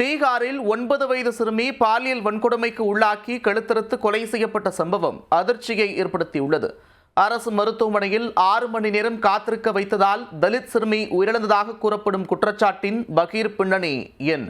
பீகாரில் 9 வயது சிறுமி பாலியல் வன்கொடுமைக்கு உள்ளாக்கி கழுத்தறுத்து கொலை செய்யப்பட்ட சம்பவம் அதிர்ச்சியை ஏற்படுத்தியுள்ளது. அரசு மருத்துவமனையில் 6 மணி நேரம் காத்திருக்க வைத்ததால் தலித் சிறுமி உயிரிழந்ததாக கூறப்படும் குற்றச்சாட்டின் பகீர் பின்னணி என்ன?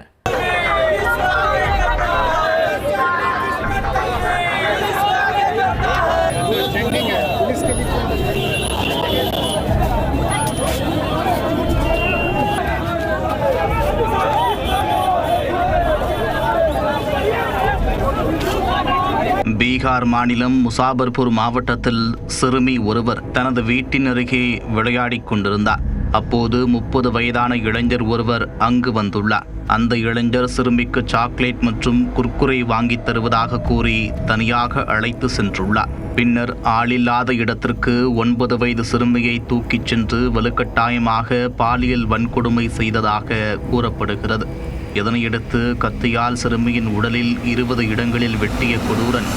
பீகார் மாநிலம் முசாபர்பூர் மாவட்டத்தில் சிறுமி ஒருவர் தனது வீட்டின் அருகே விளையாடிக் கொண்டிருந்தார். அப்போது 30 வயதான இளைஞர் ஒருவர் அங்கு வந்துள்ளார். அந்த இளைஞர் சிறுமிக்கு சாக்லேட் மற்றும் குர்குரே வாங்கித் தருவதாக கூறி தனியாக அழைத்து சென்றுள்ளார். பின்னர் ஆளில்லாத இடத்திற்கு 9 வயது சிறுமியை தூக்கிச் சென்று வலுக்கட்டாயமாக பாலியல் வன்கொடுமை செய்ததாக கூறப்படுகிறது. இதனையடுத்து கத்தியால் சிறுமியின் உடலில் 20 இடங்களில் வெட்டிய கொடூரன்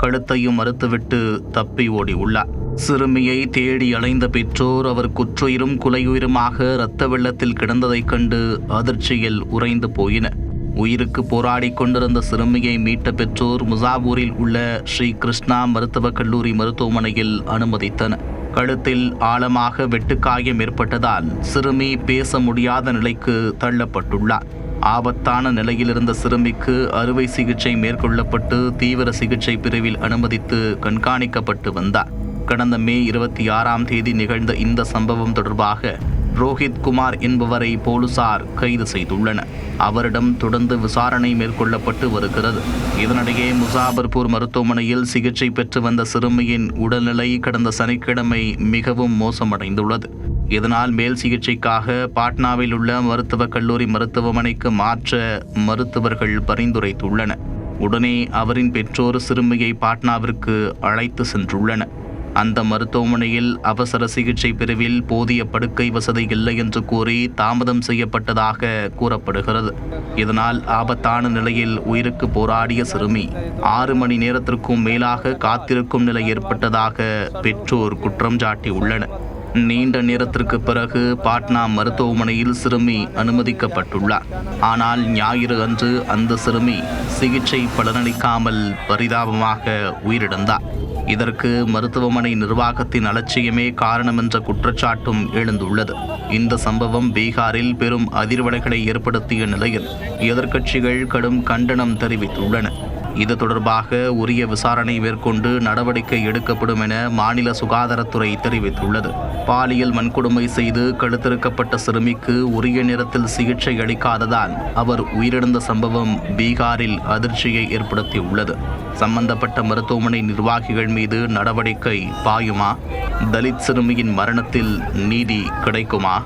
கழுத்தையும் மறுத்துவிட்டு தப்பி ஓடியுள்ளார். சிறுமியை தேடி அலைந்த பெற்றோர் அவர் குற்றுயிரும் குலையுயிருமாக இரத்த வெள்ளத்தில் கிடந்ததைக் கண்டு அதிர்ச்சியில் உறைந்து போயினர். உயிருக்கு போராடி கொண்டிருந்த சிறுமியை மீட்ட பெற்றோர் முசாபூரில் உள்ள ஸ்ரீ கிருஷ்ணா மருத்துவக் கல்லூரி மருத்துவமனையில் அனுமதித்தனர். கழுத்தில் ஆழமாக வெட்டுக்காயம் ஏற்பட்டதால் சிறுமி பேச முடியாத நிலைக்கு தள்ளப்பட்டுள்ளார். ஆபத்தான நிலையில் இருந்த சிறுமிக்கு அறுவை சிகிச்சை மேற்கொள்ளப்பட்டு தீவிர சிகிச்சை பிரிவில் அனுமதித்து கண்காணிக்கப்பட்டு வந்தார். கடந்த மே 26ஆம் தேதி நிகழ்ந்த இந்த சம்பவம் தொடர்பாக ரோஹித் குமார் என்பவரை போலீசார் கைது செய்துள்ளனர். அவரிடம் தொடர்ந்து விசாரணை மேற்கொள்ளப்பட்டு வருகிறது. இதனிடையே முசாபர்பூர் மருத்துவமனையில் சிகிச்சை பெற்று வந்த சிறுமியின் உடல்நிலை கடந்த சனிக்கிழமை மிகவும் மோசமடைந்துள்ளது. இதனால் மேல் சிகிச்சைக்காக பாட்னாவில் உள்ள மருத்துவக் கல்லூரி மருத்துவமனைக்கு மாற்ற மருத்துவர்கள் பரிந்துரைத்துள்ளனர். உடனே அவரின் பெற்றோர் சிறுமியை பாட்னாவிற்கு அழைத்து சென்றுள்ளனர். அந்த மருத்துவமனையில் அவசர சிகிச்சை பிரிவில் போதிய படுக்கை வசதி இல்லை என்று கூறி தாமதம் செய்யப்பட்டதாக கூறப்படுகிறது. இதனால் ஆபத்தான நிலையில் உயிருக்கு போராடிய சிறுமி 6 மணி நேரத்திற்கும் மேலாக காத்திருக்கும் நிலை ஏற்பட்டதாக பெற்றோர் குற்றம் சாட்டியுள்ளனர். நீண்ட நேரத்திற்கு பிறகு பாட்னா மருத்துவமனையில் சிறுமி அனுமதிக்கப்பட்டுள்ளார். ஆனால் ஞாயிறு அன்று அந்த சிறுமி சிகிச்சை பலனளிக்காமல் பரிதாபமாக உயிரிழந்தார். இதற்கு மருத்துவமனை நிர்வாகத்தின் அலட்சியமே காரணம் என்ற குற்றச்சாட்டும் எழுந்துள்ளது. இந்த சம்பவம் பீகாரில் பெரும் அதிர்வலைகளை ஏற்படுத்திய நிலையில் எதிர்க்கட்சிகள் கடும் கண்டனம் தெரிவித்துள்ளன. இது தொடர்பாக உரிய விசாரணை மேற்கொண்டு நடவடிக்கை எடுக்கப்படும் என மாநில சுகாதாரத்துறை தெரிவித்துள்ளது. பாலியல் வன்கொடுமை செய்து கழுத்தறுக்கப்பட்ட சிறுமிக்கு உரிய நேரத்தில் சிகிச்சை அளிக்காததால் அவர் உயிரிழந்த சம்பவம் பீகாரில் அதிர்ச்சியை ஏற்படுத்தியுள்ளது. சம்பந்தப்பட்ட மருத்துவமனை நிர்வாகிகள் மீது நடவடிக்கை பாயுமா? தலித் சிறுமியின் மரணத்தில் நீதி கிடைக்குமா?